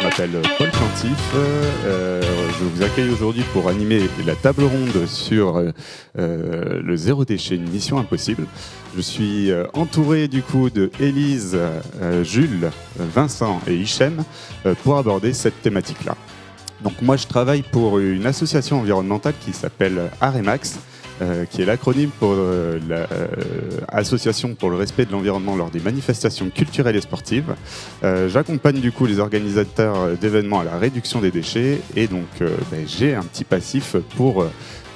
m'appelle Paul Plantif. Je vous accueille aujourd'hui pour animer la table ronde sur le zéro déchet, une mission impossible. Je suis entouré du coup de Élise, Jules, Vincent et Hichem pour aborder cette thématique-là. Donc moi je travaille pour une association environnementale qui s'appelle Aremax, qui est l'acronyme pour l'Association pour le respect de l'environnement lors des manifestations culturelles et sportives. J'accompagne du coup les organisateurs d'événements à la réduction des déchets et donc j'ai un petit passif pour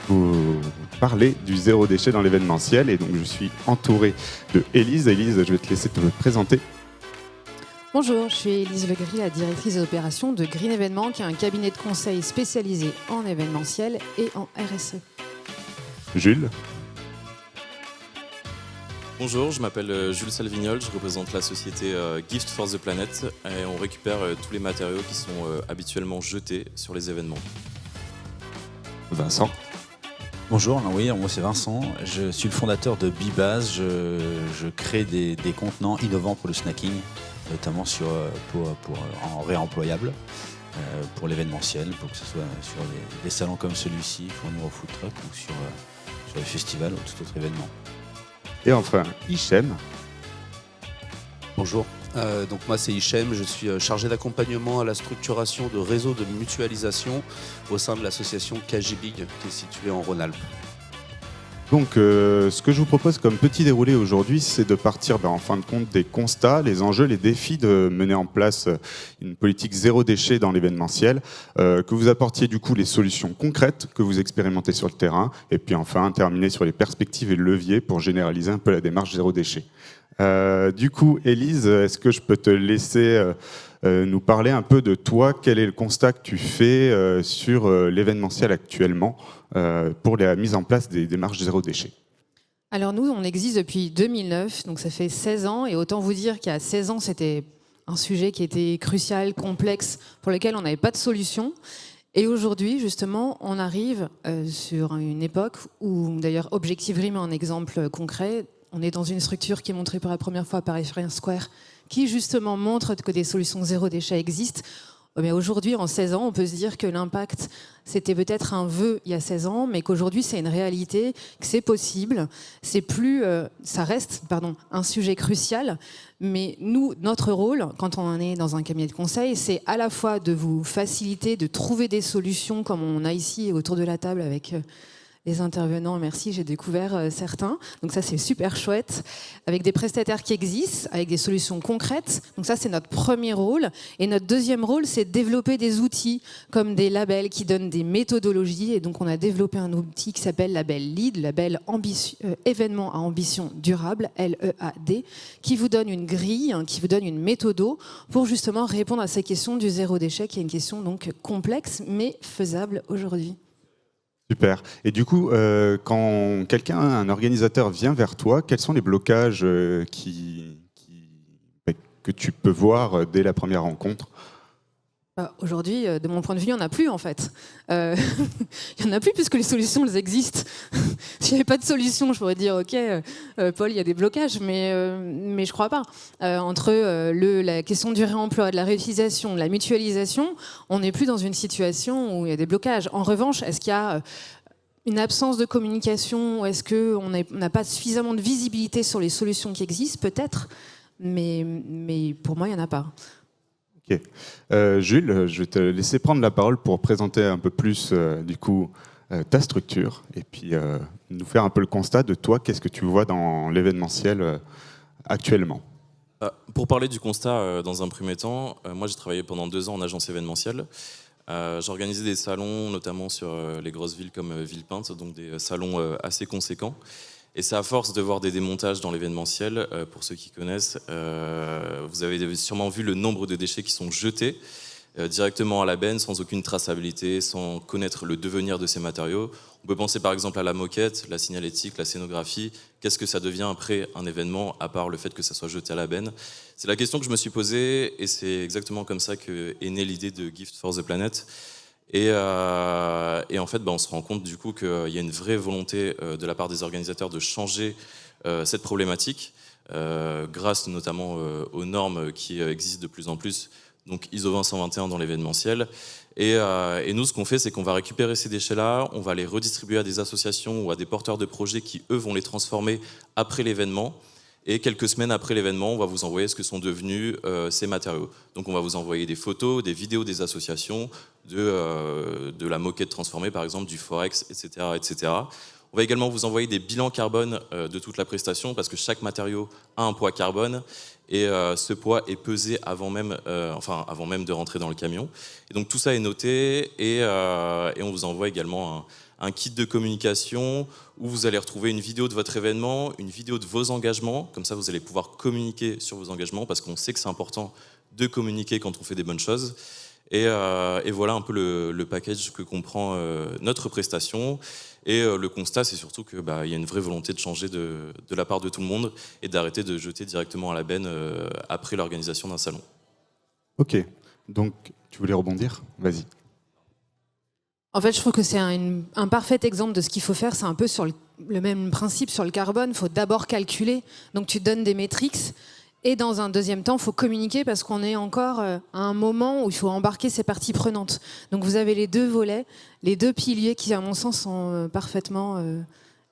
vous parler du zéro déchet dans l'événementiel et donc je suis entouré de Élise. Élise, je vais te laisser te présenter. Bonjour, je suis Élise Legris, la directrice des opérations de Green Événements, qui est un cabinet de conseil spécialisé en événementiel et en RSE. Jules. Bonjour, je m'appelle Jules Salvignol, je représente la société Gift for the Planet et on récupère tous les matériaux qui sont habituellement jetés sur les événements. Vincent. Bonjour, oui, moi c'est Vincent, je suis le fondateur de Bibaz, je crée des contenants innovants pour le snacking, notamment en réemployable. Pour l'événementiel, pour que ce soit sur des salons comme celui-ci, fournir au food truck ou sur les festivals ou tout autre événement. Et enfin, Hichem. Bonjour, donc moi c'est Hichem, je suis chargé d'accompagnement à la structuration de réseaux de mutualisation au sein de l'association KGBig qui est située en Rhône-Alpes. Donc ce que je vous propose comme petit déroulé aujourd'hui, c'est de partir en fin de compte des constats, les enjeux, les défis de mener en place une politique zéro déchet dans l'événementiel, que vous apportiez du coup les solutions concrètes que vous expérimentez sur le terrain, et puis enfin terminer sur les perspectives et le levier pour généraliser un peu la démarche zéro déchet. Du coup, Élise, est-ce que je peux te laisser nous parler un peu de toi? Quel est le constat que tu fais sur l'événementiel actuellement pour la mise en place des démarches zéro déchet? Alors nous, on existe depuis 2009, donc ça fait 16 ans, et autant vous dire qu'il y a 16 ans, c'était un sujet qui était crucial, complexe, pour lequel on n'avait pas de solution. Et aujourd'hui, justement, on arrive sur une époque où, d'ailleurs, Objectif Green met un exemple concret. On est dans une structure qui est montrée pour la première fois par Experience Square, qui justement montre que des solutions zéro déchet existent. Mais aujourd'hui, en 16 ans, on peut se dire que l'impact, c'était peut-être un vœu il y a 16 ans, mais qu'aujourd'hui, c'est une réalité, que c'est possible. C'est plus, ça reste, un sujet crucial. Mais nous, notre rôle, quand on est dans un cabinet de conseil, c'est à la fois de vous faciliter, de trouver des solutions, comme on a ici autour de la table avec les intervenants, merci, j'ai découvert certains. Donc ça, c'est super chouette. Avec des prestataires qui existent, avec des solutions concrètes. Donc ça, c'est notre premier rôle. Et notre deuxième rôle, c'est de développer des outils comme des labels qui donnent des méthodologies. Et donc, on a développé un outil qui s'appelle label LEAD, label événement à ambition durable, LEAD, qui vous donne une grille, qui vous donne une méthodo pour justement répondre à ces questions du zéro déchet, qui est une question donc complexe, mais faisable aujourd'hui. Super. Et du coup, quand un organisateur vient vers toi, quels sont les blocages que tu peux voir dès la première rencontre? Aujourd'hui, de mon point de vue, il n'y en a plus en fait. Il n'y en a plus puisque les solutions, elles existent. S'il n'y avait pas de solution, je pourrais dire ok, Paul, il y a des blocages, mais je ne crois pas. Entre la question du réemploi, de la réutilisation, de la mutualisation, on n'est plus dans une situation où il y a des blocages. En revanche, est-ce qu'il y a une absence de communication ou est-ce qu'on n'a pas suffisamment de visibilité sur les solutions qui existent? Peut-être, mais pour moi, il n'y en a pas. Ok. Jules, je vais te laisser prendre la parole pour présenter un peu plus ta structure et puis nous faire un peu le constat de toi. Qu'est-ce que tu vois dans l'événementiel actuellement? Pour parler du constat, dans un premier temps, moi j'ai travaillé pendant 2 ans en agence événementielle. J'organisais des salons, notamment sur les grosses villes comme Villepinte, donc des salons assez conséquents. Et c'est à force de voir des démontages dans l'événementiel, pour ceux qui connaissent, vous avez sûrement vu le nombre de déchets qui sont jetés directement à la benne, sans aucune traçabilité, sans connaître le devenir de ces matériaux. On peut penser par exemple à la moquette, la signalétique, la scénographie. Qu'est-ce que ça devient après un événement, à part le fait que ça soit jeté à la benne? C'est la question que je me suis posée, et c'est exactement comme ça qu'est née l'idée de Gift for the Planet. Et en fait, on se rend compte du coup qu'il y a une vraie volonté de la part des organisateurs de changer cette problématique, grâce notamment aux normes qui existent de plus en plus donc ISO 20121 dans l'événementiel. Et nous, ce qu'on fait, c'est qu'on va récupérer ces déchets-là, on va les redistribuer à des associations ou à des porteurs de projets qui, eux, vont les transformer après l'événement. Et quelques semaines après l'événement, on va vous envoyer ce que sont devenus ces matériaux. Donc on va vous envoyer des photos, des vidéos des associations, de la moquette transformée, par exemple, du Forex, etc., etc. On va également vous envoyer des bilans carbone de toute la prestation, parce que chaque matériau a un poids carbone. Et ce poids est pesé avant même de rentrer dans le camion. Et donc tout ça est noté et on vous envoie également un kit de communication où vous allez retrouver une vidéo de votre événement, une vidéo de vos engagements. Comme ça, vous allez pouvoir communiquer sur vos engagements parce qu'on sait que c'est important de communiquer quand on fait des bonnes choses. Et voilà un peu le package que comprend notre prestation. Et le constat, c'est surtout qu'il y a une vraie volonté de changer de la part de tout le monde et d'arrêter de jeter directement à la benne après l'organisation d'un salon. Ok, donc tu voulais rebondir? Vas-y. En fait, je trouve que c'est un parfait exemple de ce qu'il faut faire. C'est un peu sur le même principe sur le carbone. Il faut d'abord calculer. Donc tu donnes des métriques. Et dans un deuxième temps, il faut communiquer parce qu'on est encore à un moment où il faut embarquer ses parties prenantes. Donc vous avez les deux volets, les deux piliers qui, à mon sens, sont parfaitement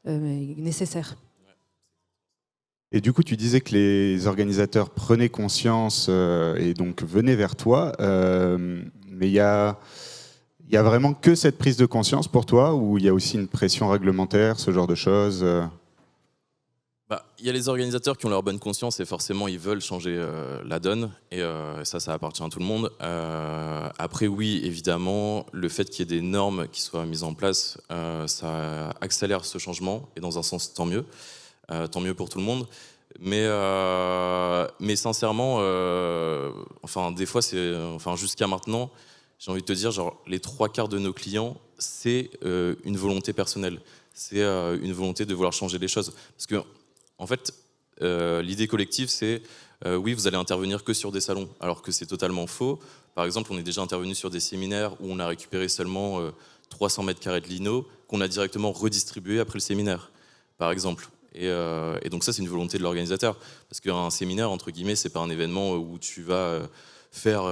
nécessaires. Et du coup, tu disais que les organisateurs prenaient conscience et donc venaient vers toi. Mais il y a vraiment que cette prise de conscience pour toi ou il y a aussi une pression réglementaire, ce genre de choses Il y a les organisateurs qui ont leur bonne conscience et forcément ils veulent changer la donne et ça appartient à tout le monde. Après oui, évidemment, le fait qu'il y ait des normes qui soient mises en place, ça accélère ce changement et dans un sens tant mieux pour tout le monde. Mais sincèrement, des fois jusqu'à maintenant, j'ai envie de te dire, genre les 3/4 de nos clients, c'est une volonté personnelle, c'est une volonté de vouloir changer les choses, parce que en fait, l'idée collective, c'est oui, vous allez intervenir que sur des salons, alors que c'est totalement faux. Par exemple, on est déjà intervenu sur des séminaires où on a récupéré seulement 300 mètres carrés de lino qu'on a directement redistribué après le séminaire, par exemple. Et donc ça, c'est une volonté de l'organisateur, parce qu'un séminaire, entre guillemets, c'est pas un événement où tu vas faire,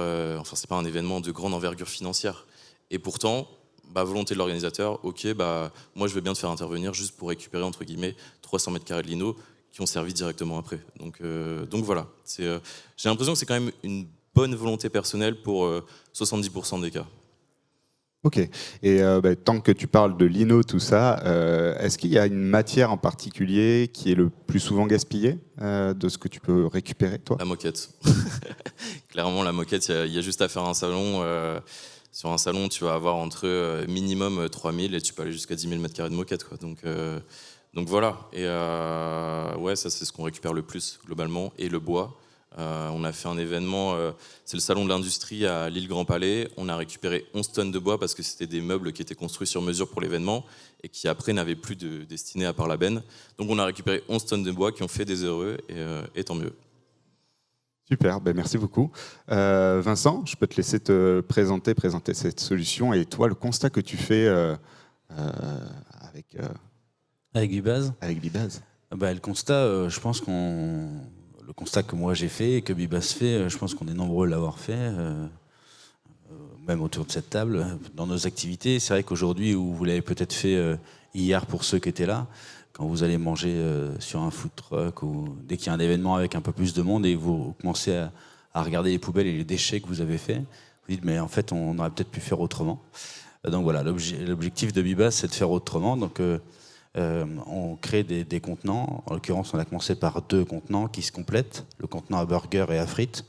c'est pas un événement de grande envergure financière. Et pourtant, volonté de l'organisateur, ok, moi je veux bien te faire intervenir juste pour récupérer entre guillemets 300 mètres carrés de lino qui ont servi directement après. Donc voilà, j'ai l'impression que c'est quand même une bonne volonté personnelle pour 70% des cas. Ok, et tant que tu parles de lino, tout ça, est-ce qu'il y a une matière en particulier qui est le plus souvent gaspillée de ce que tu peux récupérer, toi? La moquette. Clairement, la moquette, il y a juste à faire un salon. Sur un salon, tu vas avoir entre minimum 3000 et tu peux aller jusqu'à 10 000 mètres carrés de moquette, quoi. Donc voilà, et ouais, ça c'est ce qu'on récupère le plus globalement, et le bois. On a fait un événement, c'est le salon de l'industrie à Lille Grand Palais. On a récupéré 11 tonnes de bois parce que c'était des meubles qui étaient construits sur mesure pour l'événement et qui après n'avaient plus de destinée à part la benne. Donc on a récupéré 11 tonnes de bois qui ont fait des heureux et tant mieux. Super, merci beaucoup. Vincent, je peux te laisser te présenter cette solution et toi, le constat que tu fais avec Bibaz. Avec Bibaz. Le constat, je pense le constat que moi j'ai fait et que Bibaz fait, je pense qu'on est nombreux à l'avoir fait, même autour de cette table, dans nos activités. C'est vrai qu'aujourd'hui, vous l'avez peut-être fait hier pour ceux qui étaient là, quand vous allez manger sur un food truck ou dès qu'il y a un événement avec un peu plus de monde et vous commencez à regarder les poubelles et les déchets que vous avez faits, vous dites mais en fait on aurait peut-être pu faire autrement. Donc voilà, l'objectif de Bibaz c'est de faire autrement. Donc on crée des contenants. En l'occurrence, on a commencé par 2 contenants qui se complètent. Le contenant à burger et à frites,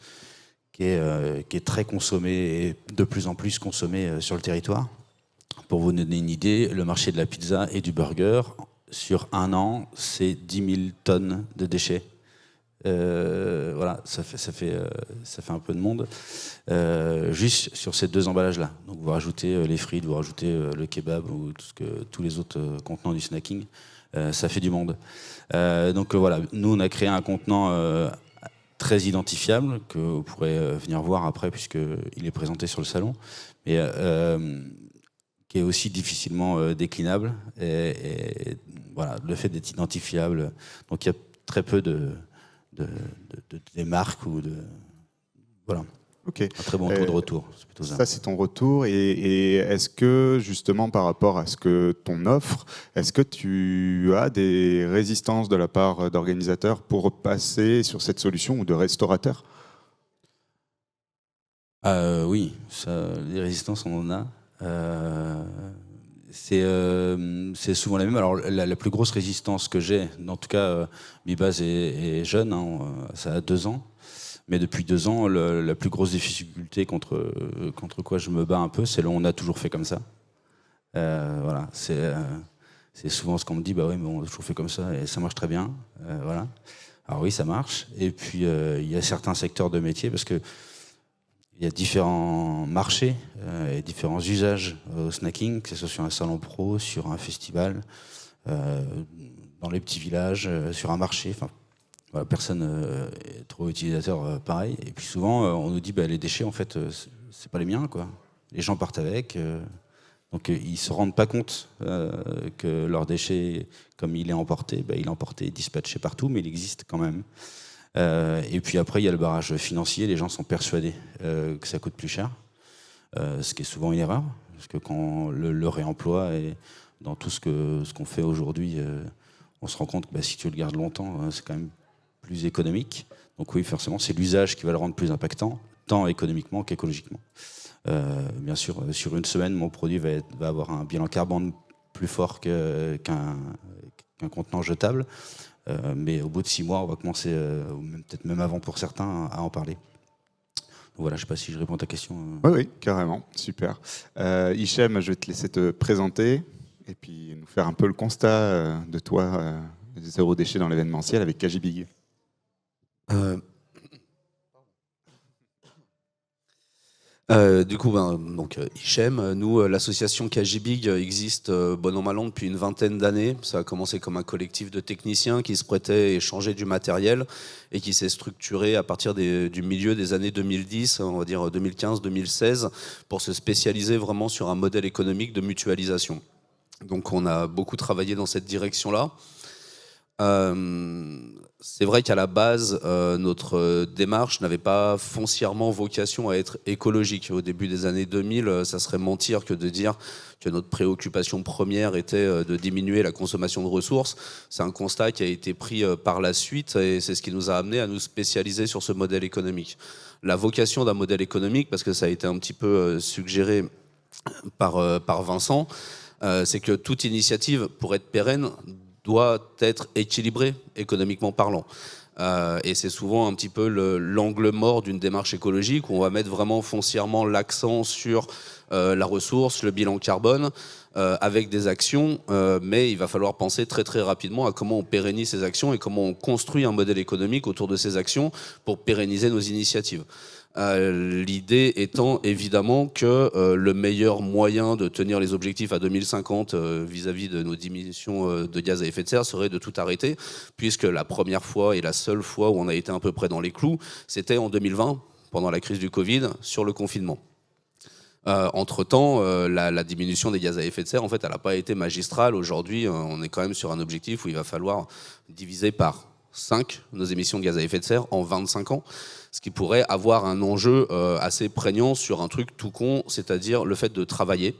qui est très consommé et de plus en plus consommé sur le territoire. Pour vous donner une idée, le marché de la pizza et du burger, sur un an, c'est 10 000 tonnes de déchets. Voilà, ça fait un peu de monde. Juste sur ces 2 emballages-là. Donc vous rajoutez les frites, vous rajoutez le kebab ou tous les autres contenants du snacking. Ça fait du monde. Donc voilà, nous on a créé un contenant très identifiable que vous pourrez venir voir après puisqu'il est présenté sur le salon. Mais qui est aussi difficilement déclinable. Et voilà, le fait d'être identifiable. Donc il y a très peu des marques ou de... Voilà. Ok. Un très bon taux de retour. C'est plutôt ça. Ça, c'est ton retour. Et est-ce que, justement, par rapport à ce que ton offre, est-ce que tu as des résistances de la part d'organisateurs pour passer sur cette solution ou de restaurateurs? Oui, ça, les résistances, on en a. C'est souvent la même. Alors, la plus grosse résistance que j'ai, en tout cas, Bibaz est jeune, hein, ça a 2 ans. Mais depuis 2 ans, la plus grosse difficulté contre quoi je me bats un peu, c'est on a toujours fait comme ça. Voilà, c'est souvent ce qu'on me dit, bah oui, mais on a toujours fait comme ça et ça marche très bien. Voilà. Alors oui, ça marche. Et puis, il y a certains secteurs de métier, parce que il y a différents marchés et différents usages au snacking, que ce soit sur un salon pro, sur un festival, dans les petits villages, sur un marché. Enfin, voilà, personne est trop utilisateur pareil. Et puis souvent, on nous dit les déchets, en fait, c'est pas les miens, quoi. Les gens partent avec. Donc ils se rendent pas compte que leur déchet, comme il est emporté, il est emporté et dispatché partout, mais il existe quand même. Et puis après, il y a le barrage financier. Les gens sont persuadés que ça coûte plus cher, ce qui est souvent une erreur, parce que quand le réemploi et dans tout ce qu'on fait aujourd'hui, on se rend compte que si tu le gardes longtemps, c'est quand même plus économique. Donc oui, forcément, c'est l'usage qui va le rendre plus impactant, tant économiquement qu'écologiquement. Bien sûr, sur une semaine, mon produit va avoir un bilan carbone plus fort qu'un contenant jetable. Mais au bout de 6 mois, on va commencer, peut-être même avant pour certains, à en parler. Donc voilà, je ne sais pas si je réponds à ta question. Oui, carrément, super. Hichem, je vais te laisser te présenter et puis nous faire un peu le constat de toi, zéro déchet dans l'événementiel avec Kajibig. Du coup, donc Hichem, nous, l'association Kajibig existe bon an mal an depuis une 20aine d'années. Ça a commencé comme un collectif de techniciens qui se prêtaient à échanger du matériel et qui s'est structuré à partir du milieu des années 2010, on va dire 2015-2016, pour se spécialiser vraiment sur un modèle économique de mutualisation. Donc on a beaucoup travaillé dans cette direction-là. C'est vrai qu'à la base, notre démarche n'avait pas foncièrement vocation à être écologique. Au début des années 2000, ça serait mentir que de dire que notre préoccupation première était de diminuer la consommation de ressources. C'est un constat qui a été pris par la suite et c'est ce qui nous a amené à nous spécialiser sur ce modèle économique. La vocation d'un modèle économique, parce que ça a été un petit peu suggéré par Vincent, c'est que toute initiative, pour être pérenne, doit être équilibré économiquement parlant. Et c'est souvent un petit peu l'angle mort d'une démarche écologique où on va mettre vraiment foncièrement l'accent sur la ressource, le bilan carbone, avec des actions, mais il va falloir penser très très rapidement à comment on pérennise ces actions et comment on construit un modèle économique autour de ces actions pour pérenniser nos initiatives. L'idée étant évidemment que le meilleur moyen de tenir les objectifs à 2050 vis-à-vis de nos diminutions de gaz à effet de serre serait de tout arrêter, puisque la première fois et la seule fois où on a été à peu près dans les clous, c'était en 2020, pendant la crise du Covid, sur le confinement. Entre-temps, la diminution des gaz à effet de serre, en fait, elle n'a pas été magistrale. Aujourd'hui, on est quand même sur un objectif où il va falloir diviser par 5 nos émissions de gaz à effet de serre en 25 ans, ce qui pourrait avoir un enjeu assez prégnant sur un truc tout con, c'est-à-dire le fait de travailler,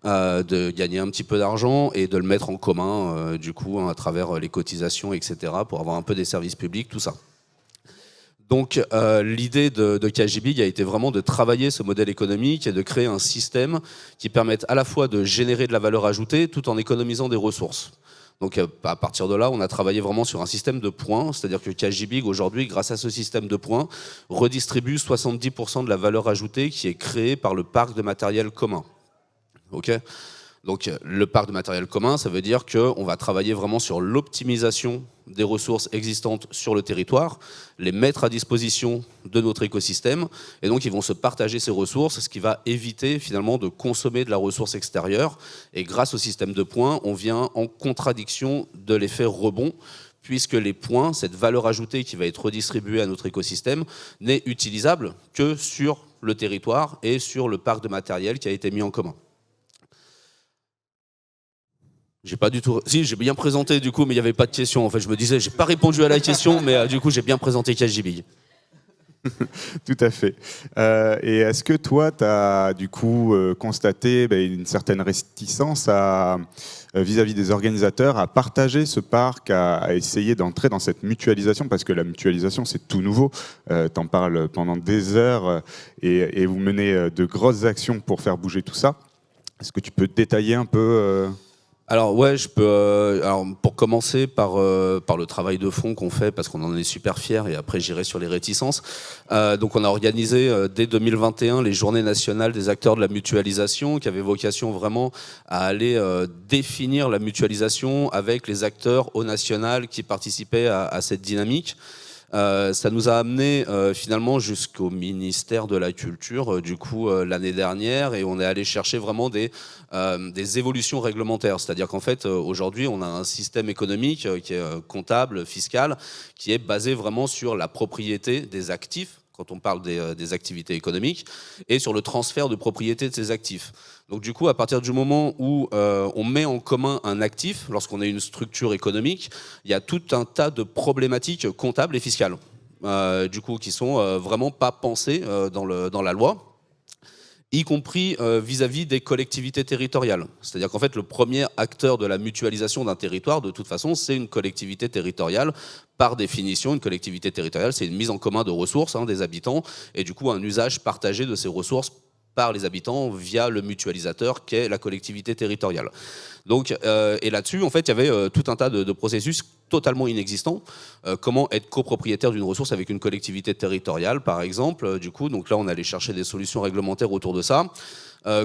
de gagner un petit peu d'argent et de le mettre en commun, du coup, à travers les cotisations, etc., pour avoir un peu des services publics, tout ça. Donc l'idée de Kajibig a été vraiment de travailler ce modèle économique et de créer un système qui permette à la fois de générer de la valeur ajoutée tout en économisant des ressources. Donc à partir de là, on a travaillé vraiment sur un système de points, c'est-à-dire que Kajibig aujourd'hui, grâce à ce système de points, redistribue 70% de la valeur ajoutée qui est créée par le parc de matériel commun. Okay ? Donc le parc de matériel commun, ça veut dire qu'on va travailler vraiment sur l'optimisation des ressources existantes sur le territoire, les mettre à disposition de notre écosystème, et donc ils vont se partager ces ressources, ce qui va éviter finalement de consommer de la ressource extérieure. Et grâce au système de points, on vient en contradiction de l'effet rebond, puisque les points, cette valeur ajoutée qui va être redistribuée à notre écosystème, n'est utilisable que sur le territoire et sur le parc de matériel qui a été mis en commun. J'ai pas du tout. Si, j'ai bien présenté du coup, mais il n'y avait pas de question. En fait, je me disais, j'ai pas répondu à la question, mais du coup, j'ai bien présenté Kajibig. Tout à fait. Et est-ce que toi, tu as du coup constaté une certaine réticence vis-à-vis des organisateurs à partager ce parc, à essayer d'entrer dans cette mutualisation, parce que la mutualisation, c'est tout nouveau. Tu en parles pendant des heures et vous menez de grosses actions pour faire bouger tout ça. Est-ce que tu peux détailler un peu Alors ouais, je peux. Alors pour commencer par le travail de fond qu'on fait, parce qu'on en est super fiers, et après j'irai sur les réticences. Donc on a organisé dès 2021 les Journées nationales des acteurs de la mutualisation, qui avaient vocation vraiment à aller définir la mutualisation avec les acteurs au national qui participaient à cette dynamique. Ça nous a amené finalement jusqu'au ministère de la Culture du coup l'année dernière, et on est allé chercher vraiment des évolutions réglementaires. C'est-à-dire qu'en fait aujourd'hui on a un système économique qui est comptable, fiscal, qui est basé vraiment sur la propriété des actifs, quand on parle des activités économiques, et sur le transfert de propriété de ces actifs. Donc du coup, à partir du moment où on met en commun un actif, lorsqu'on a une structure économique, il y a tout un tas de problématiques comptables et fiscales, du coup, qui sont vraiment pas pensées dans la loi, y compris vis-à-vis des collectivités territoriales. C'est-à-dire qu'en fait, le premier acteur de la mutualisation d'un territoire, de toute façon, c'est une collectivité territoriale. Par définition, une collectivité territoriale, c'est une mise en commun de ressources des habitants, et du coup un usage partagé de ces ressources par les habitants via le mutualisateur qu'est la collectivité territoriale. Donc, et là-dessus, en fait, il y avait tout un tas de processus totalement inexistants. Comment être copropriétaire d'une ressource avec une collectivité territoriale, par exemple. Du coup, donc là, on allait chercher des solutions réglementaires autour de ça.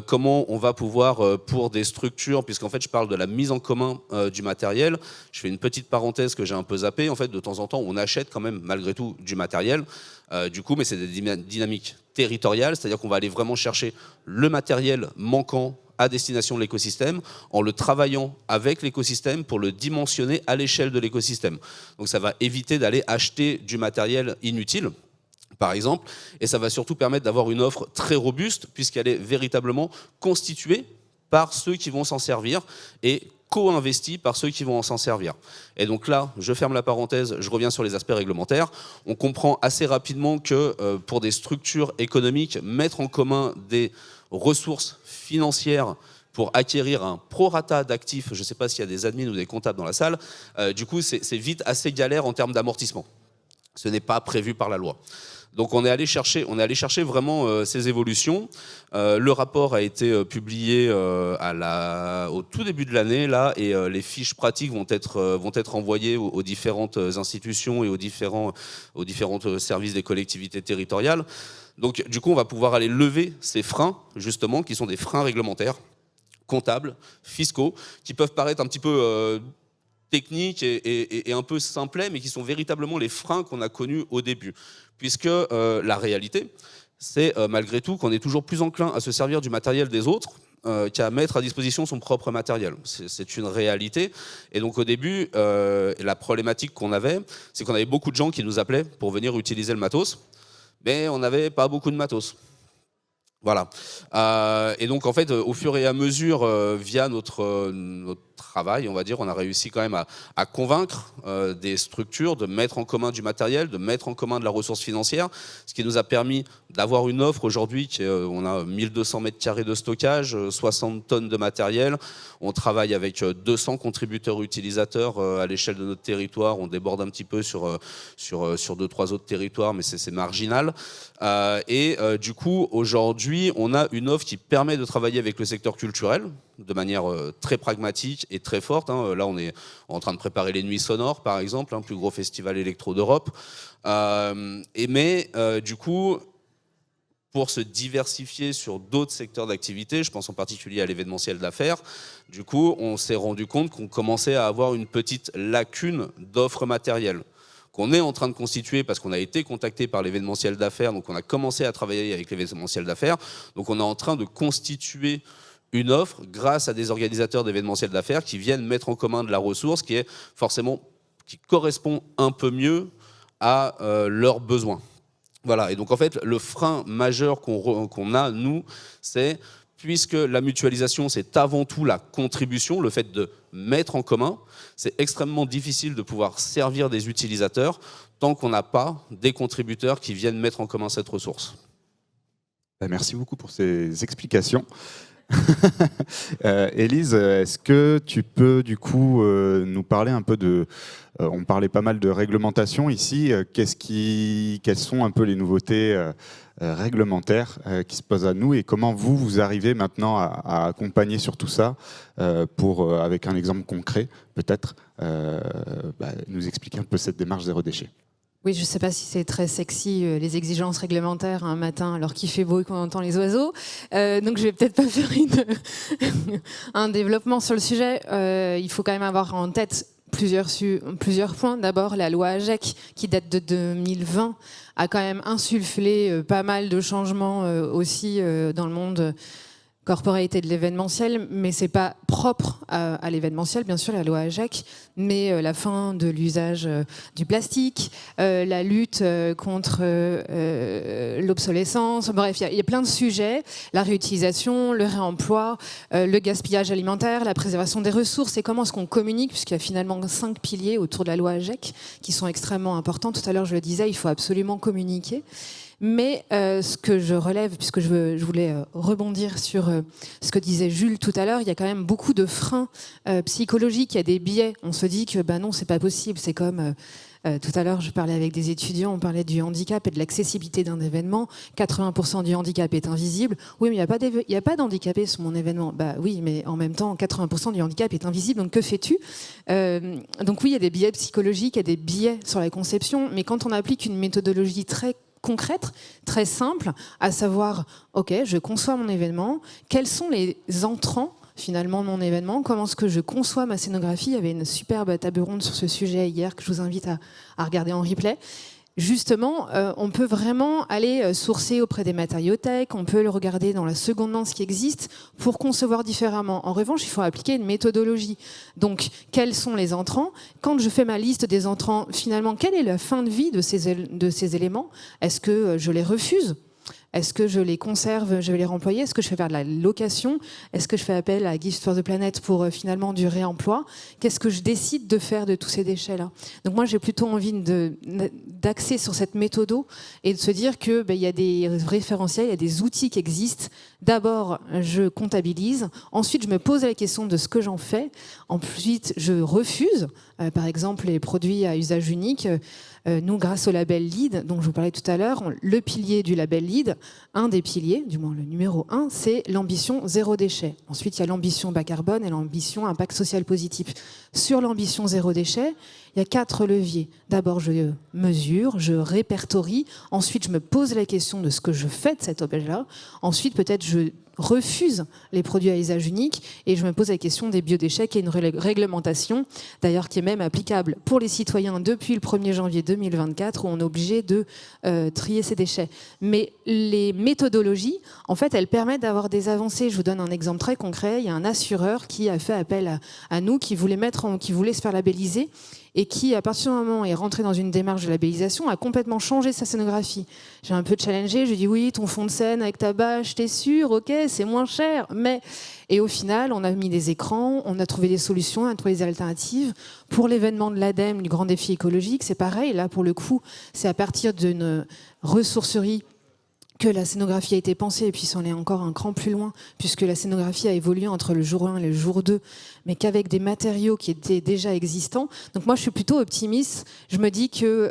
Comment on va pouvoir, pour des structures, puisqu'en fait je parle de la mise en commun du matériel, je fais une petite parenthèse que j'ai un peu zappée, en fait de temps en temps on achète quand même malgré tout du matériel, du coup, mais c'est des dynamiques territoriales, c'est-à-dire qu'on va aller vraiment chercher le matériel manquant à destination de l'écosystème, en le travaillant avec l'écosystème pour le dimensionner à l'échelle de l'écosystème. Donc ça va éviter d'aller acheter du matériel inutile, par exemple, et ça va surtout permettre d'avoir une offre très robuste, puisqu'elle est véritablement constituée par ceux qui vont s'en servir et co-investie par ceux qui vont s'en servir. Et donc là, je ferme la parenthèse, je reviens sur les aspects réglementaires. On comprend assez rapidement que pour des structures économiques, mettre en commun des ressources financières pour acquérir un prorata d'actifs, je ne sais pas s'il y a des admins ou des comptables dans la salle, du coup c'est vite assez galère en termes d'amortissement. Ce n'est pas prévu par la loi. Donc on est allé chercher vraiment ces évolutions. Le rapport a été publié au tout début de l'année là, et les fiches pratiques vont être envoyées aux différentes institutions et aux différents services des collectivités territoriales. Donc du coup on va pouvoir aller lever ces freins justement qui sont des freins réglementaires, comptables, fiscaux, qui peuvent paraître un petit peu techniques et un peu simplets, mais qui sont véritablement les freins qu'on a connus au début. Puisque la réalité, c'est malgré tout qu'on est toujours plus enclin à se servir du matériel des autres qu'à mettre à disposition son propre matériel. C'est une réalité. Et donc au début, la problématique qu'on avait, c'est qu'on avait beaucoup de gens qui nous appelaient pour venir utiliser le matos, mais on n'avait pas beaucoup de matos. Voilà. Et donc en fait, au fur et à mesure, via notre travail, on va dire, on a réussi quand même à convaincre des structures de mettre en commun du matériel, de mettre en commun de la ressource financière, ce qui nous a permis d'avoir une offre aujourd'hui qui on a 1200 mètres carrés de stockage, 60 tonnes de matériel. On travaille avec 200 contributeurs utilisateurs à l'échelle de notre territoire. On déborde un petit peu sur 2-3 autres territoires, mais c'est marginal. Et du coup, aujourd'hui, on a une offre qui permet de travailler avec le secteur culturel de manière très pragmatique et très forte. Là, on est en train de préparer les Nuits Sonores, par exemple, plus gros festival électro d'Europe. Mais du coup, pour se diversifier sur d'autres secteurs d'activité, je pense en particulier à l'événementiel d'affaires, du coup, on s'est rendu compte qu'on commençait à avoir une petite lacune d'offres matérielles qu'on est en train de constituer parce qu'on a été contacté par l'événementiel d'affaires, donc on a commencé à travailler avec l'événementiel d'affaires, donc on est en train de constituer une offre grâce à des organisateurs d'événementiel d'affaires qui viennent mettre en commun de la ressource qui correspond un peu mieux à leurs besoins. Voilà, et donc en fait, le frein majeur qu'on a, nous, c'est, puisque la mutualisation, c'est avant tout la contribution, le fait de mettre en commun, c'est extrêmement difficile de pouvoir servir des utilisateurs tant qu'on n'a pas des contributeurs qui viennent mettre en commun cette ressource. Merci beaucoup pour ces explications. Élise, est-ce que tu peux du coup nous parler un peu de... on parlait pas mal de réglementation ici. Quelles sont un peu les nouveautés réglementaires qui se posent à nous et comment vous arrivez maintenant à accompagner sur tout ça pour, avec un exemple concret peut-être, nous expliquer un peu cette démarche zéro déchet. Oui, je ne sais pas si c'est très sexy, les exigences réglementaires un matin alors qu'il fait beau et qu'on entend les oiseaux. Donc je vais peut-être pas faire un développement sur le sujet. Il faut quand même avoir en tête plusieurs points. D'abord, la loi AGEC, qui date de 2020, a quand même insufflé pas mal de changements aussi dans le monde corporate et de l'événementiel, mais c'est pas propre à l'événementiel, bien sûr, la loi AGEC, mais la fin de l'usage du plastique, la lutte contre l'obsolescence, bref, il y a plein de sujets, la réutilisation, le réemploi, le gaspillage alimentaire, la préservation des ressources, et comment est-ce qu'on communique, puisqu'il y a finalement 5 piliers autour de la loi AGEC qui sont extrêmement importants. Tout à l'heure, je le disais, il faut absolument communiquer. Mais ce que je relève, puisque je voulais rebondir sur ce que disait Jules tout à l'heure, il y a quand même beaucoup de freins psychologiques, il y a des biais. On se dit que non, c'est pas possible. C'est comme tout à l'heure, je parlais avec des étudiants, on parlait du handicap et de l'accessibilité d'un événement. 80% du handicap est invisible. Oui, mais il n'y a pas d'handicapé sur mon événement. Bah oui, mais en même temps, 80% du handicap est invisible. Donc que fais-tu ? Donc oui, il y a des biais psychologiques, il y a des biais sur la conception. Mais quand on applique une méthodologie très concrète, très simple, à savoir, ok, je conçois mon événement, quels sont les entrants finalement de mon événement, comment est-ce que je conçois ma scénographie. Il y avait une superbe table ronde sur ce sujet hier que je vous invite à regarder en replay. Justement, on peut vraiment aller sourcer auprès des matériothèques, on peut le regarder dans la seconde main, ce qui existe, pour concevoir différemment. En revanche, il faut appliquer une méthodologie. Donc, quels sont les entrants ? Quand je fais ma liste des entrants, finalement, quelle est la fin de vie de ces éléments ? Est-ce que je les refuse ? Est-ce que je les conserve, je vais les remployer ? Est-ce que je fais faire de la location ? Est-ce que je fais appel à Gift for the Planet pour finalement du réemploi ? Qu'est-ce que je décide de faire de tous ces déchets-là ? Donc moi, j'ai plutôt envie d'axer sur cette méthode et de se dire que y a des référentiels, il y a des outils qui existent. D'abord, je comptabilise. Ensuite, je me pose la question de ce que j'en fais. Ensuite, je refuse. Par exemple, les produits à usage unique. Nous, grâce au label LEED, dont je vous parlais tout à l'heure, le pilier du label LEED, un des piliers, du moins le numéro 1, c'est l'ambition zéro déchet. Ensuite, il y a l'ambition bas carbone et l'ambition impact social positif. Sur l'ambition zéro déchet, il y a 4 leviers. D'abord, je mesure, je répertorie. Ensuite, je me pose la question de ce que je fais de cet objet-là. Ensuite, peut-être, je refuse les produits à usage unique et je me pose la question des biodéchets, qui est une réglementation, d'ailleurs qui est même applicable pour les citoyens depuis le 1er janvier 2024, où on est obligé de trier ces déchets. Mais les méthodologies, en fait, elles permettent d'avoir des avancées. Je vous donne un exemple très concret. Il y a un assureur qui a fait appel à nous, qui voulait se faire labelliser, et qui, à partir du moment où est rentré dans une démarche de labellisation, a complètement changé sa scénographie. J'ai un peu challengé, je lui ai dit oui, ton fond de scène avec ta bâche, t'es sûr, ok, c'est moins cher, mais... Et au final, on a mis des écrans, on a trouvé des solutions, on a trouvé des alternatives. Pour l'événement de l'ADEME, du Grand Défi écologique, c'est pareil. Là, pour le coup, c'est à partir d'une ressourcerie que la scénographie a été pensée, et puis c'en est encore un cran plus loin, puisque la scénographie a évolué entre le jour 1 et le jour 2, mais qu'avec des matériaux qui étaient déjà existants. Donc moi, je suis plutôt optimiste. Je me dis que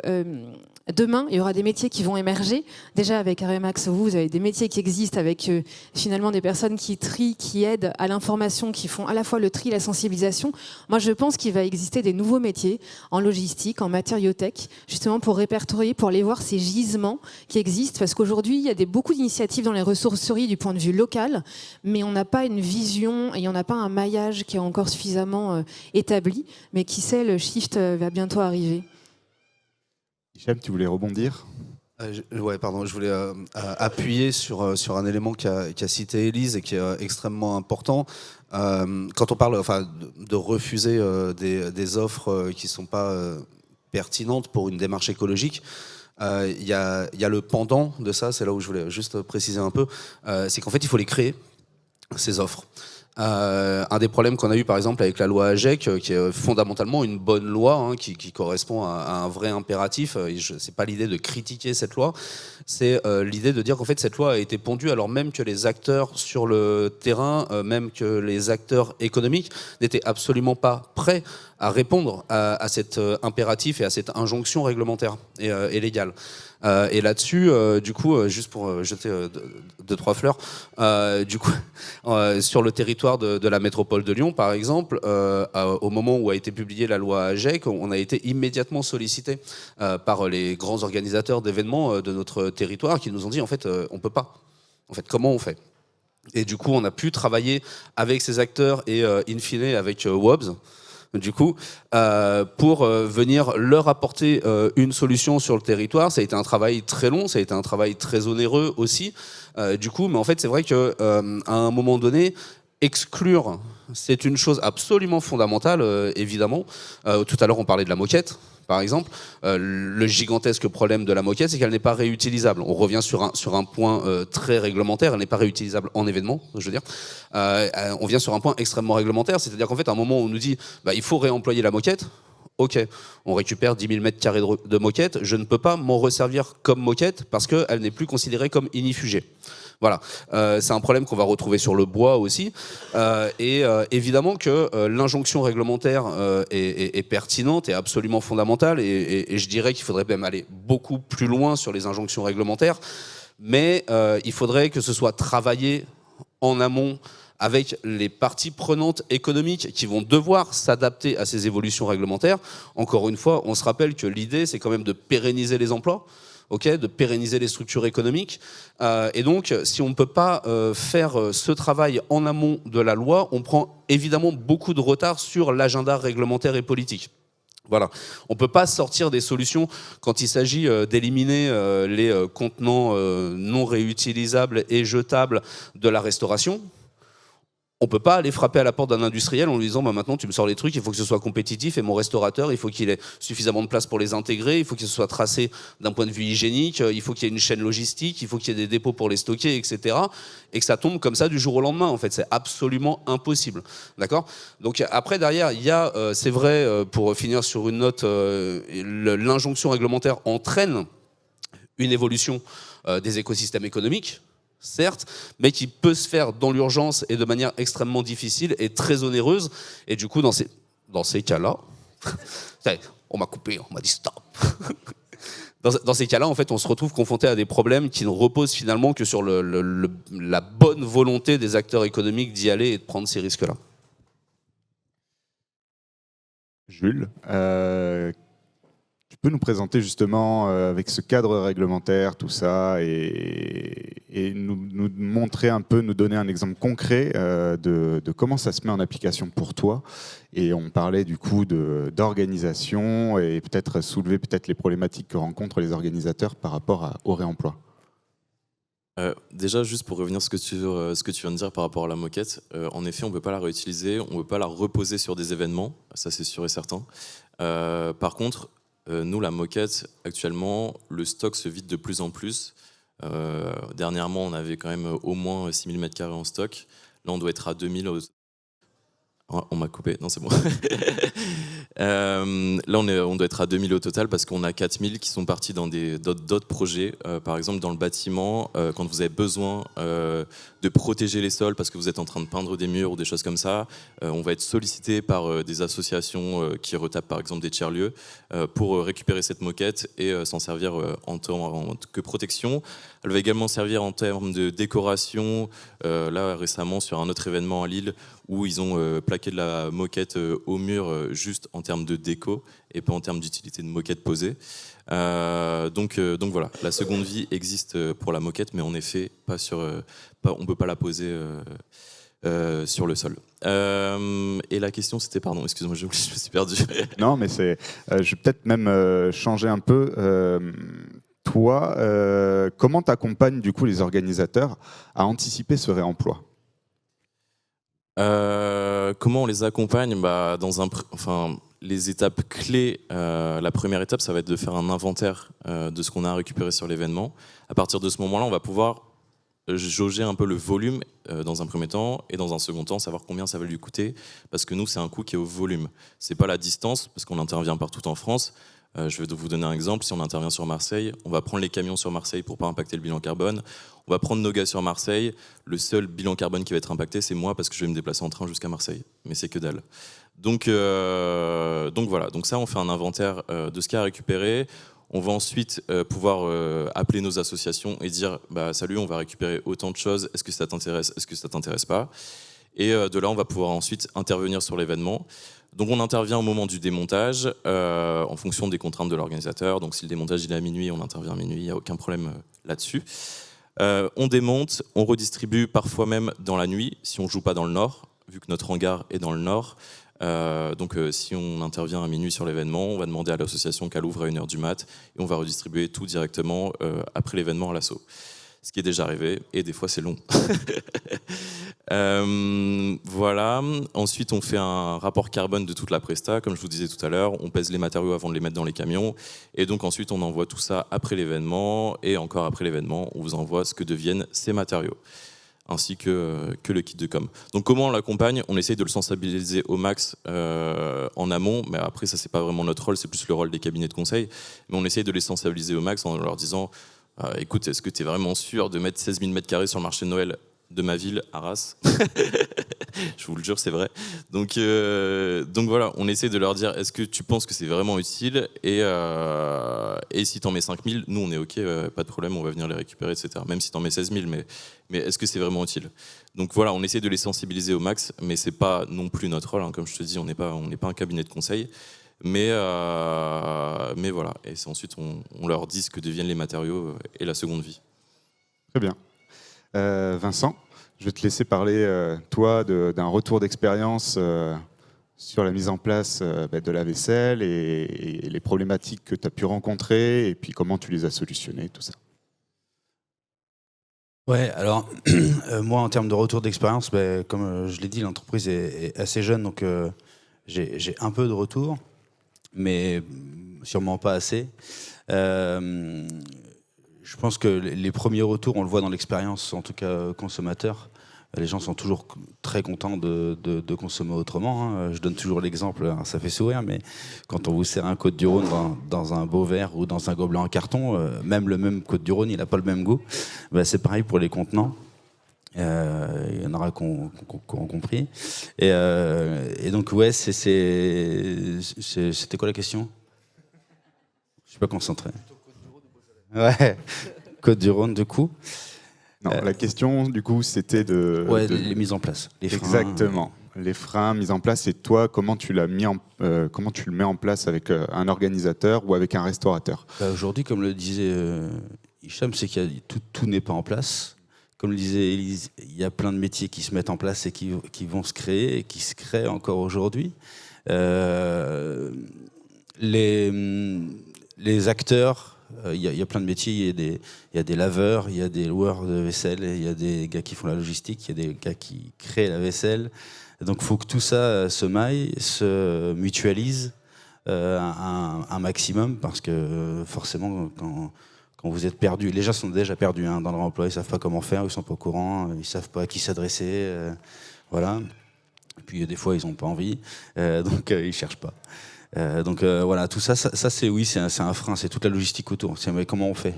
demain, il y aura des métiers qui vont émerger. Déjà, avec RMAX, vous avez des métiers qui existent avec finalement des personnes qui trient, qui aident à l'information, qui font à la fois le tri et la sensibilisation. Moi, je pense qu'il va exister des nouveaux métiers en logistique, en matériothèque, justement pour répertorier, pour aller voir ces gisements qui existent. Parce qu'aujourd'hui, il y a beaucoup d'initiatives dans les ressourceries du point de vue local, mais on n'a pas une vision et on n'a pas un maillage qui est encore suffisamment établi. Mais qui sait, le shift va bientôt arriver. Hicham, tu voulais rebondir ? Ouais, pardon, je voulais appuyer sur un élément qu'a cité Élise et qui est extrêmement important. Quand on parle de refuser des offres qui ne sont pas pertinentes pour une démarche écologique, il y a le pendant de ça, c'est là où je voulais juste préciser un peu, c'est qu'en fait, il faut les créer, ces offres. Un des problèmes qu'on a eu par exemple avec la loi AGEC, qui est fondamentalement une bonne loi, hein, qui correspond à un vrai impératif, c'est pas l'idée de critiquer cette loi, c'est l'idée de dire qu'en fait cette loi a été pondue alors même que les acteurs sur le terrain, même que les acteurs économiques n'étaient absolument pas prêts à répondre à cet impératif et à cette injonction réglementaire et légale. Et là-dessus, du coup, juste pour jeter deux, trois fleurs, du coup, sur le territoire de la métropole de Lyon, par exemple, au moment où a été publiée la loi AGEC, on a été immédiatement sollicité par les grands organisateurs d'événements de notre territoire qui nous ont dit, en fait, on peut pas. En fait, comment on fait ? Et du coup, on a pu travailler avec ces acteurs et, in fine, avec WOBS, du coup, pour venir leur apporter une solution sur le territoire. Ça a été un travail très long, ça a été un travail très onéreux aussi, du coup, mais en fait c'est vrai qu'à un moment donné, exclure, c'est une chose absolument fondamentale, évidemment. Tout à l'heure on parlait de la moquette, par exemple. Le gigantesque problème de la moquette, c'est qu'elle n'est pas réutilisable. On revient sur un point très réglementaire, elle n'est pas réutilisable en événement, je veux dire. On vient sur un point extrêmement réglementaire, c'est-à-dire qu'en fait, à un moment où on nous dit il faut réemployer la moquette, ok, on récupère 10 000 mètres carrés de moquette, je ne peux pas m'en resservir comme moquette parce qu'elle n'est plus considérée comme inifugée. Voilà, c'est un problème qu'on va retrouver sur le bois aussi. Et évidemment que l'injonction réglementaire est pertinente et absolument fondamentale. Et je dirais qu'il faudrait même aller beaucoup plus loin sur les injonctions réglementaires. Mais il faudrait que ce soit travaillé en amont avec les parties prenantes économiques qui vont devoir s'adapter à ces évolutions réglementaires. Encore une fois, on se rappelle que l'idée, c'est quand même de pérenniser les emplois. De pérenniser les structures économiques. Et donc, si on ne peut pas faire ce travail en amont de la loi, on prend évidemment beaucoup de retard sur l'agenda réglementaire et politique. Voilà. On ne peut pas sortir des solutions quand il s'agit d'éliminer les contenants non réutilisables et jetables de la restauration. On ne peut pas aller frapper à la porte d'un industriel en lui disant maintenant tu me sors les trucs, il faut que ce soit compétitif et mon restaurateur, il faut qu'il ait suffisamment de place pour les intégrer, il faut que ce soit tracé d'un point de vue hygiénique, il faut qu'il y ait une chaîne logistique, il faut qu'il y ait des dépôts pour les stocker, etc. Et que ça tombe comme ça du jour au lendemain. En fait, c'est absolument impossible. D'accord ? Donc après, derrière, il y a, c'est vrai, pour finir sur une note, l'injonction réglementaire entraîne une évolution des écosystèmes économiques, certes, mais qui peut se faire dans l'urgence et de manière extrêmement difficile et très onéreuse. Et du coup, dans ces cas-là, on m'a coupé, on m'a dit stop. Dans ces cas-là, en fait, on se retrouve confronté à des problèmes qui ne reposent finalement que sur la bonne volonté des acteurs économiques d'y aller et de prendre ces risques-là. Jules, tu peux nous présenter justement avec ce cadre réglementaire, tout ça, et nous montrer un peu, nous donner un exemple concret de comment ça se met en application pour toi. Et on parlait du coup d'organisation et peut-être soulever les problématiques que rencontrent les organisateurs par rapport au réemploi. Déjà, juste pour revenir sur ce que tu viens de dire par rapport à la moquette, en effet, on ne peut pas la réutiliser, on ne peut pas la reposer sur des événements, ça c'est sûr et certain. Par contre, nous, la moquette, actuellement, le stock se vide de plus en plus. Dernièrement, on avait quand même au moins 6000 m² en stock. Là, on doit être à 2000. On m'a coupé, non c'est bon. Là on doit être à 2000 au total parce qu'on a 4000 qui sont partis dans d'autres projets. Par exemple dans le bâtiment, quand vous avez besoin de protéger les sols parce que vous êtes en train de peindre des murs ou des choses comme ça, on va être sollicité par des associations qui retapent par exemple des tiers-lieux pour récupérer cette moquette et s'en servir en tant que protection. Elle va également servir en termes de décoration. Là récemment sur un autre événement à Lille où ils ont plaqué de la moquette au mur juste en termes de déco et pas en termes d'utilité de moquette posée. Donc voilà, la seconde vie existe pour la moquette, mais en effet, on ne peut pas la poser sur le sol. Et la question c'était, pardon, excuse-moi, je me suis perdu. Non, mais je vais peut-être même changer un peu. Toi, comment tu accompagnes du coup les organisateurs à anticiper ce réemploi ? Comment on les accompagne ? Les étapes clés, la première étape, ça va être de faire un inventaire de ce qu'on a à récupérer sur l'événement. À partir de ce moment-là, on va pouvoir jauger un peu le volume dans un premier temps, et dans un second temps savoir combien ça va lui coûter, parce que nous c'est un coût qui est au volume, c'est pas la distance, parce qu'on intervient partout en France. Je vais vous donner un exemple. Si on intervient sur Marseille, on va prendre les camions sur Marseille pour pas impacter le bilan carbone. On va prendre nos gars sur Marseille. Le seul bilan carbone qui va être impacté, c'est moi, parce que je vais me déplacer en train jusqu'à Marseille. Mais c'est que dalle. Donc voilà. Donc ça, on fait un inventaire de ce qu'il y a à récupérer. On va ensuite pouvoir appeler nos associations et dire salut, on va récupérer autant de choses. Est-ce que ça t'intéresse? Est-ce que ça t'intéresse pas? Et de là, on va pouvoir ensuite intervenir sur l'événement. Donc on intervient au moment du démontage en fonction des contraintes de l'organisateur. Donc si le démontage il est à minuit, on intervient à minuit, il n'y a aucun problème là-dessus. On démonte, on redistribue parfois même dans la nuit, si on ne joue pas dans le nord, vu que notre hangar est dans le nord. Donc si on intervient à minuit sur l'événement, on va demander à l'association qu'elle ouvre à 1h du mat, et on va redistribuer tout directement après l'événement à l'assaut. Ce qui est déjà arrivé, et des fois c'est long. Voilà. Ensuite, on fait un rapport carbone de toute la presta, comme je vous disais tout à l'heure. On pèse les matériaux avant de les mettre dans les camions, et donc ensuite on envoie tout ça après l'événement, et encore après l'événement, on vous envoie ce que deviennent ces matériaux, ainsi que le kit de com. Donc comment on l'accompagne? On essaye de le sensibiliser au max en amont, mais après ça c'est pas vraiment notre rôle, c'est plus le rôle des cabinets de conseil, mais on essaye de les sensibiliser au max en leur disant écoute, est-ce que tu es vraiment sûr de mettre 16 000 m² sur le marché de Noël de ma ville, Arras? Je vous le jure, c'est vrai. Donc voilà, on essaie de leur dire, est-ce que tu penses que c'est vraiment utile? Et si t'en mets 5 000, nous on est OK, pas de problème, on va venir les récupérer, etc. Même si t'en mets 16 000, mais est-ce que c'est vraiment utile? Donc voilà, on essaie de les sensibiliser au max, mais c'est pas non plus notre rôle, hein. Comme je te dis, on n'est pas un cabinet de conseil. Mais voilà, et c'est ensuite on leur dit ce que deviennent les matériaux et la seconde vie. Très bien. Vincent, je vais te laisser parler, toi, d'un retour d'expérience sur la mise en place de la vaisselle et les problématiques que tu as pu rencontrer, et puis comment tu les as solutionnées, tout ça. Ouais, alors moi en termes de retour d'expérience, comme je l'ai dit, l'entreprise est assez jeune, donc j'ai un peu de retour, mais sûrement pas assez. Je pense que les premiers retours, on le voit dans l'expérience, en tout cas consommateur. Les gens sont toujours très contents de consommer autrement, hein. Je donne toujours l'exemple, ça fait sourire, mais quand on vous sert un Côtes-du-Rhône dans un beau verre ou dans un gobelet en carton, même le même Côtes-du-Rhône, il n'a pas le même goût. C'est pareil pour les contenants. Il y en aura qui ont compris. Et donc, ouais, c'était quoi la question? Je suis pas concentré. Ouais, Côtes-du-Rhône, du coup. Non, la question, du coup, c'était les mises en place. Les freins. Exactement. Les freins mis en place, et toi, comment tu le mets en place avec un organisateur ou avec un restaurateur? Aujourd'hui, comme le disait Hicham, c'est qu'il y a tout n'est pas en place. Comme le disait Élise, il y a plein de métiers qui se mettent en place et qui vont se créer et qui se créent encore aujourd'hui. Les acteurs, il y a plein de métiers. Il y a des laveurs, il y a des loueurs de vaisselle, il y a des gars qui font la logistique, il y a des gars qui créent la vaisselle. Donc il faut que tout ça se maille, se mutualise un maximum, parce que forcément, quand vous êtes perdu, les gens sont déjà perdus dans leur emploi, ils ne savent pas comment faire, ils ne sont pas au courant, ils ne savent pas à qui s'adresser. Voilà. Et puis des fois, ils n'ont pas envie, donc ils ne cherchent pas. Voilà, tout ça c'est un frein, c'est toute la logistique autour. Mais comment on fait?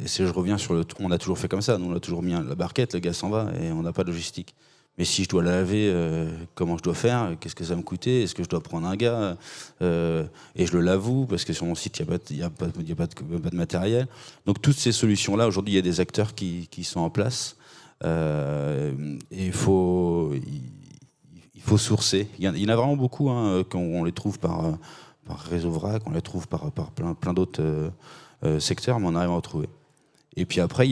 Et si je reviens sur on a toujours fait comme ça, nous on a toujours mis la barquette, le gars s'en va et on n'a pas de logistique. Mais si je dois la laver, comment je dois faire? Qu'est-ce que ça va me coûter? Est-ce que je dois prendre un gars et je le lavoue? Parce que sur mon site, il n'y a pas de matériel. Donc toutes ces solutions-là, aujourd'hui, il y a des acteurs qui sont en place. Et il faut sourcer. Il y en a vraiment beaucoup, hein, on les trouve par Réseau Vrac, on les trouve par plein d'autres secteurs, mais on arrive à en trouver. Et puis après,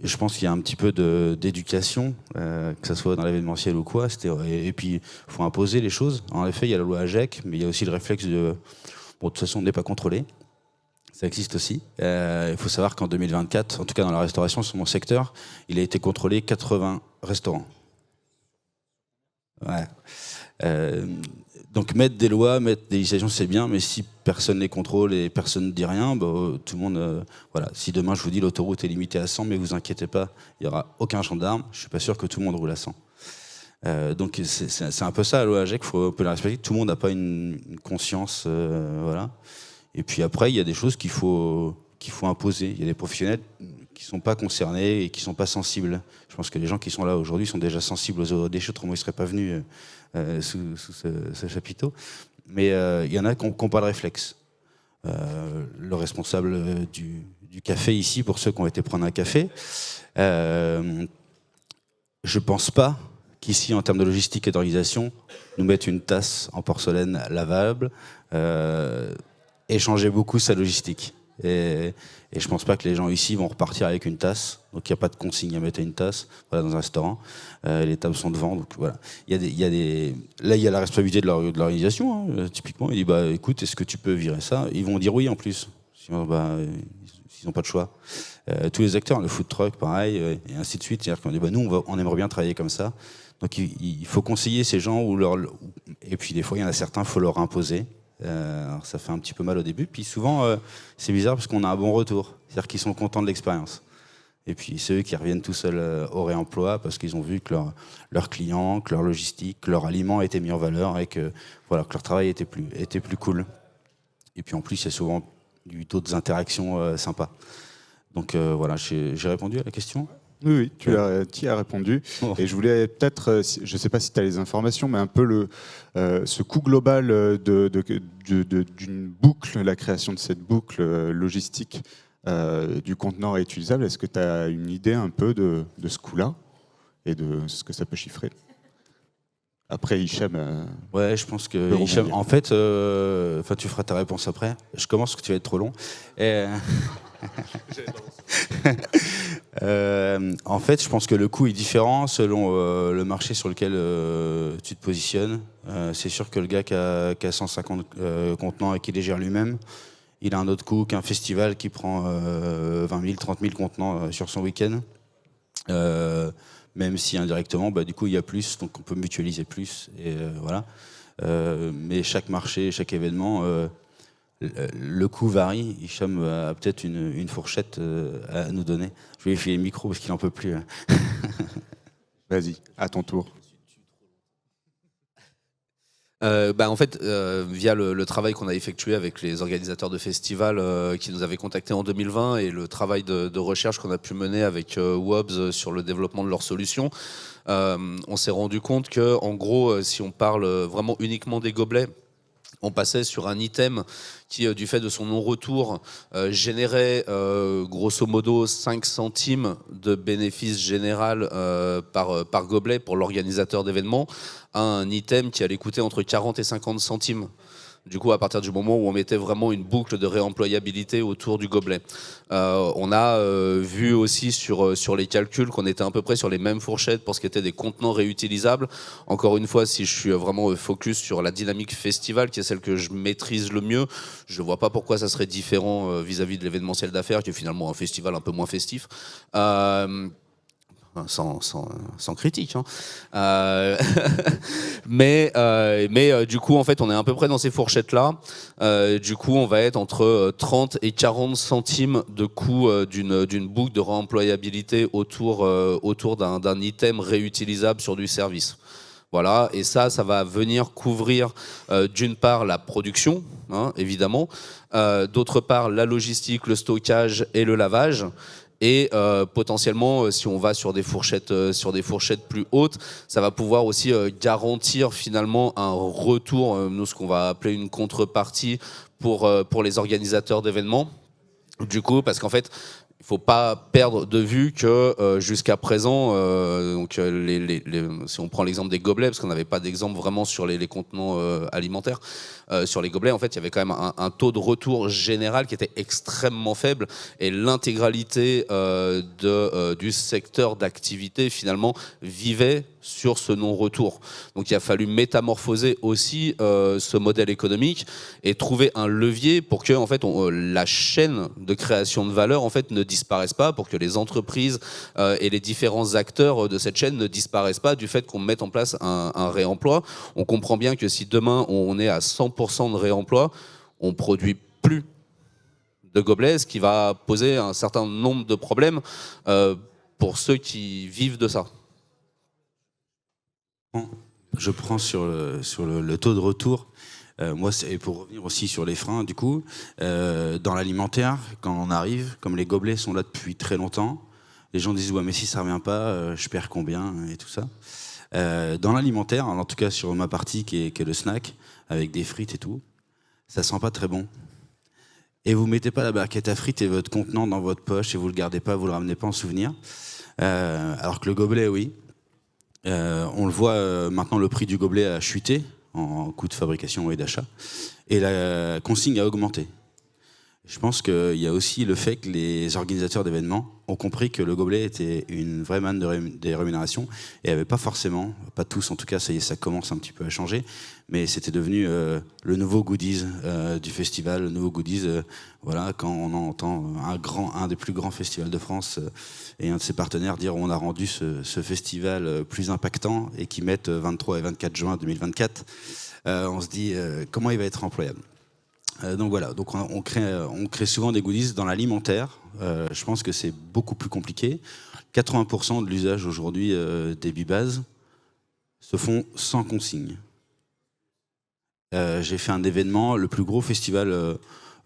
je pense qu'il y a un petit peu d'éducation, que ce soit dans l'événementiel ou quoi. Et puis, il faut imposer les choses. En effet, il y a la loi AGEC, mais il y a aussi le réflexe de toute façon, on n'est pas contrôlé. Ça existe aussi. Il faut savoir qu'en 2024, en tout cas dans la restauration, sur mon secteur, il a été contrôlé 80 restaurants. Ouais. Donc mettre des lois, mettre des législations, c'est bien, mais si personne ne les contrôle et personne ne dit rien, tout le monde... voilà. Si demain je vous dis l'autoroute est limitée à 100, mais vous inquiétez pas, il n'y aura aucun gendarme, je suis pas sûr que tout le monde roule à 100. Donc c'est un peu ça, la loi AGEC, il faut un peu la respecter. Tout le monde n'a pas une conscience, voilà. Et puis après, il y a des choses qu'il faut imposer. Il y a des professionnels qui sont pas concernés et qui sont pas sensibles. Je pense que les gens qui sont là aujourd'hui sont déjà sensibles aux déchets, autrement ils seraient pas venus sous ce chapiteau. Mais il y en a qui n'ont pas de réflexe. Le responsable du café ici, pour ceux qui ont été prendre un café, je pense pas qu'ici, en termes de logistique et d'organisation, nous mettre une tasse en porcelaine lavable et changer beaucoup sa logistique. Et je pense pas que les gens ici vont repartir avec une tasse. Donc il n'y a pas de consigne à mettre une tasse, voilà, dans un restaurant. Les tables sont devant, donc voilà. Là, il y a la responsabilité de l'organisation. Hein. Typiquement, il dit écoute, est-ce que tu peux virer ça? Ils vont dire oui en plus. Sinon, ils n'ont pas de choix. Tous les acteurs, le food truck, pareil, et ainsi de suite. C'est-à-dire qu'on dit nous, on aimerait bien travailler comme ça. Donc il faut conseiller ces gens et puis des fois, il y en a certains, il faut leur imposer. Alors ça fait un petit peu mal au début, puis souvent c'est bizarre parce qu'on a un bon retour, c'est-à-dire qu'ils sont contents de l'expérience. Et puis c'est eux qui reviennent tout seuls au réemploi parce qu'ils ont vu que leurs clients, que leur logistique, que leur aliment était mis en valeur et que leur travail était plus cool. Et puis en plus il y a souvent d'autres interactions sympas. Donc voilà, j'ai répondu à la question. Oui, tu y as répondu. Oh. Et je voulais peut-être, je ne sais pas si tu as les informations, mais un peu ce coût global d'une boucle, la création de cette boucle logistique du contenant réutilisable. Est-ce que tu as une idée un peu de ce coût-là et de ce que ça peut chiffrer? Après, Hicham... ouais, je pense que Hicham, en fait, tu feras ta réponse après. Je commence parce que tu vas être trop long. En fait, je pense que le coût est différent selon le marché sur lequel tu te positionnes. C'est sûr que le gars qui a 150 contenants et qui les gère lui-même, il a un autre coût qu'un festival qui prend 20 000, 30 000 contenants sur son week-end. Même si indirectement, du coup, il y a plus, donc on peut mutualiser plus. Et voilà. Mais chaque marché, chaque événement... le coût varie. Hicham a peut-être une fourchette à nous donner. Je vais lui filer le micro parce qu'il n'en peut plus. Vas-y, à ton tour. En fait, via le travail qu'on a effectué avec les organisateurs de festivals qui nous avaient contactés en 2020 et le travail de recherche qu'on a pu mener avec WOBS sur le développement de leurs solutions, on s'est rendu compte que, en gros, si on parle vraiment uniquement des gobelets, on passait sur un item qui, du fait de son non-retour, générait grosso modo 5 centimes de bénéfice général par gobelet pour l'organisateur d'événements, à un item qui allait coûter entre 40 et 50 centimes. Du coup, à partir du moment où on mettait vraiment une boucle de réemployabilité autour du gobelet. On a vu aussi sur les calculs qu'on était à peu près sur les mêmes fourchettes pour ce qui était des contenants réutilisables. Encore une fois, si je suis vraiment focus sur la dynamique festival, qui est celle que je maîtrise le mieux, je ne vois pas pourquoi ça serait différent vis-à-vis de l'événementiel d'affaires, qui est finalement un festival un peu moins festif. Sans critique, hein. mais du coup en fait on est à peu près dans ces fourchettes là. Du coup on va être entre 30 et 40 centimes de coût d'une boucle de réemployabilité autour d'un item réutilisable sur du service. Voilà, et ça va venir couvrir d'une part la production, hein, évidemment, d'autre part la logistique, le stockage et le lavage. Et potentiellement, si on va sur des fourchettes plus hautes, ça va pouvoir aussi garantir finalement un retour, nous ce qu'on va appeler une contrepartie pour les organisateurs d'événements. Du coup, parce qu'en fait, il ne faut pas perdre de vue que jusqu'à présent, si on prend l'exemple des gobelets, parce qu'on n'avait pas d'exemple vraiment sur les contenants alimentaires, sur les gobelets, en fait, il y avait quand même un taux de retour général qui était extrêmement faible et l'intégralité du secteur d'activité, finalement, vivait sur ce non-retour. Donc il a fallu métamorphoser aussi ce modèle économique et trouver un levier pour que en fait, la chaîne de création de valeur en fait, ne disparaisse pas, pour que les entreprises et les différents acteurs de cette chaîne ne disparaissent pas du fait qu'on mette en place un réemploi. On comprend bien que si demain on est à 100% de réemploi, on ne produit plus de gobelets, ce qui va poser un certain nombre de problèmes pour ceux qui vivent de ça. Je prends sur le taux de retour. Moi, et pour revenir aussi sur les freins, du coup, dans l'alimentaire, quand on arrive, comme les gobelets sont là depuis très longtemps, les gens disent ouais, mais si ça revient pas, je perds combien et tout ça. Dans l'alimentaire, en tout cas sur ma partie qui est le snack, avec des frites et tout, ça sent pas très bon. Et vous mettez pas la barquette à frites et votre contenant dans votre poche et vous le gardez pas, vous le ramenez pas en souvenir. Alors que le gobelet, oui. On le voit maintenant, le prix du gobelet a chuté en coût de fabrication et d'achat, et la consigne a augmenté. Je pense qu'il y a aussi le fait que les organisateurs d'événements ont compris que le gobelet était une vraie manne des rémunérations et n'avaient pas forcément, pas tous en tout cas, ça y est, ça commence un petit peu à changer, mais c'était devenu le nouveau goodies du festival, le nouveau goodies, voilà, quand on entend un des plus grands festivals de France et un de ses partenaires dire on a rendu ce festival plus impactant et qui mettent 23 et 24 juin 2024, on se dit comment il va être employable. Donc voilà, donc on crée souvent des goodies dans l'alimentaire. Je pense que c'est beaucoup plus compliqué. 80% de l'usage aujourd'hui des Bibaz se font sans consigne. J'ai fait un événement, le plus gros festival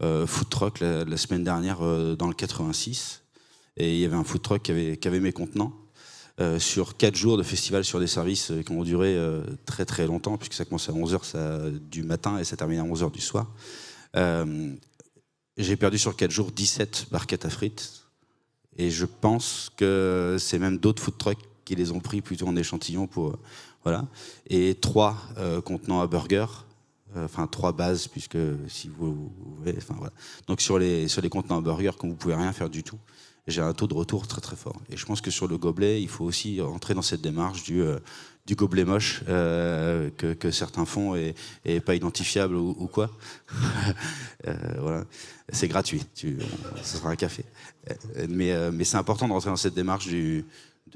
food truck la semaine dernière dans le 86, et il y avait un food truck qui avait mes contenants. Sur 4 jours de festival sur des services qui ont duré très très longtemps, puisque ça commençait à 11h du matin et ça terminait à 11h du soir. J'ai perdu sur 4 jours 17 barquettes à frites, et je pense que c'est même d'autres food trucks qui les ont pris plutôt en échantillon pour voilà, et 3 contenants à burger, enfin 3 bases, puisque si vous voulez, enfin voilà. Donc sur les contenants à burger, quand vous pouvez rien faire du tout, j'ai un taux de retour très très fort. Et je pense que sur le gobelet, il faut aussi entrer dans cette démarche du gobelet moche que certains font et pas identifiable ou quoi. Voilà. C'est gratuit, ce sera un café. Mais c'est important de rentrer dans cette démarche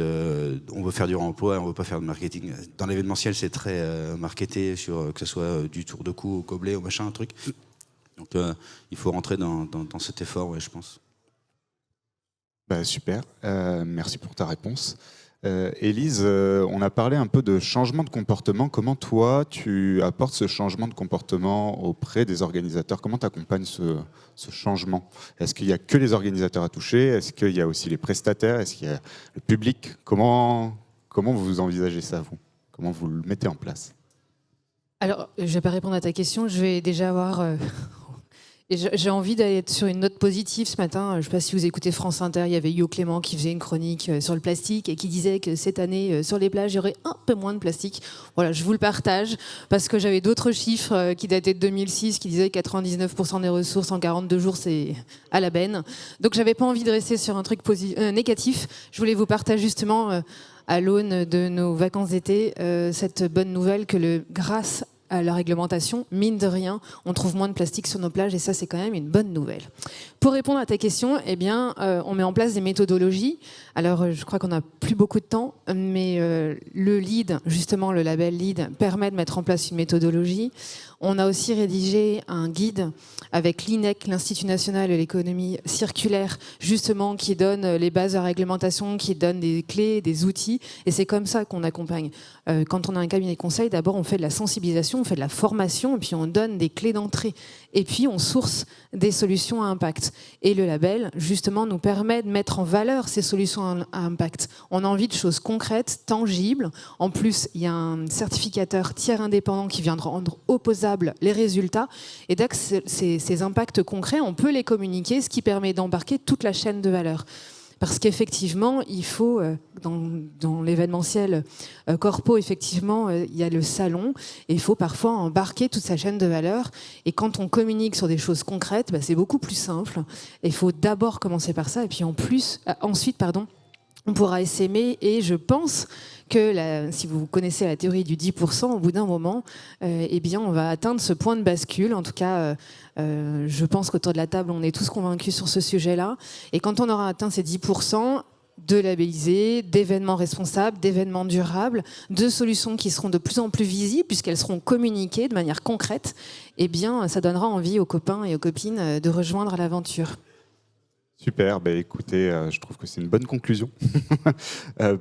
on veut faire du réemploi, on veut pas faire de marketing. Dans l'événementiel, c'est très marketé, sur que ce soit du tour de cou au gobelet, au machin, un truc. Donc il faut rentrer dans cet effort, ouais, je pense. Bah, super, merci pour ta réponse. Élise, on a parlé un peu de changement de comportement. Comment toi, tu apportes ce changement de comportement auprès des organisateurs? Comment tu accompagnes ce changement? Est-ce qu'il n'y a que les organisateurs à toucher? Est-ce qu'il y a aussi les prestataires? Est-ce qu'il y a le public? Comment vous envisagez ça, vous? Comment vous le mettez en place? Alors, je ne vais pas répondre à ta question. Je vais déjà avoir... Et j'ai envie d'être sur une note positive ce matin. Je ne sais pas si vous écoutez France Inter, il y avait Yo Clément qui faisait une chronique sur le plastique et qui disait que cette année, sur les plages, il y aurait un peu moins de plastique. Voilà, je vous le partage parce que j'avais d'autres chiffres qui dataient de 2006 qui disaient que 99% des ressources en 42 jours, c'est à la benne. Donc, je n'avais pas envie de rester sur un truc négatif. Je voulais vous partager justement, à l'aune de nos vacances d'été, cette bonne nouvelle que grâce à la réglementation, mine de rien, on trouve moins de plastique sur nos plages et ça, c'est quand même une bonne nouvelle. Pour répondre à ta question, eh bien, on met en place des méthodologies. Alors, je crois qu'on n'a plus beaucoup de temps, mais le LEED, justement, le label LEED, permet de mettre en place une méthodologie. On a aussi rédigé un guide avec l'INEC, l'Institut national de l'économie circulaire, justement, qui donne les bases de réglementation, qui donne des clés, des outils. Et c'est comme ça qu'on accompagne. Quand on a un cabinet de conseil, d'abord, on fait de la sensibilisation, on fait de la formation, et puis on donne des clés d'entrée. Et puis, on source des solutions à impact. Et le label, justement, nous permet de mettre en valeur ces solutions à impact. On a envie de choses concrètes, tangibles. En plus, il y a un certificateur tiers indépendant qui vient de rendre opposables les résultats. Et donc, ces impacts concrets, on peut les communiquer, ce qui permet d'embarquer toute la chaîne de valeur. Parce qu'effectivement, il faut, dans l'événementiel corpo, effectivement, il y a le salon, et il faut parfois embarquer toute sa chaîne de valeur. Et quand on communique sur des choses concrètes, c'est beaucoup plus simple. Et il faut d'abord commencer par ça, et puis ensuite, on pourra essaimer, et je pense que si vous connaissez la théorie du 10%, au bout d'un moment, eh bien, on va atteindre ce point de bascule. En tout cas, je pense qu'autour de la table, on est tous convaincus sur ce sujet-là. Et quand on aura atteint ces 10%, de labellisés, d'événements responsables, d'événements durables, de solutions qui seront de plus en plus visibles puisqu'elles seront communiquées de manière concrète, eh bien, ça donnera envie aux copains et aux copines de rejoindre l'aventure. Super, écoutez, je trouve que c'est une bonne conclusion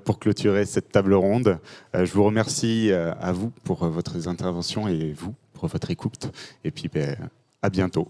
pour clôturer cette table ronde. Je vous remercie à vous pour votre intervention et vous pour votre écoute. Et puis à bientôt.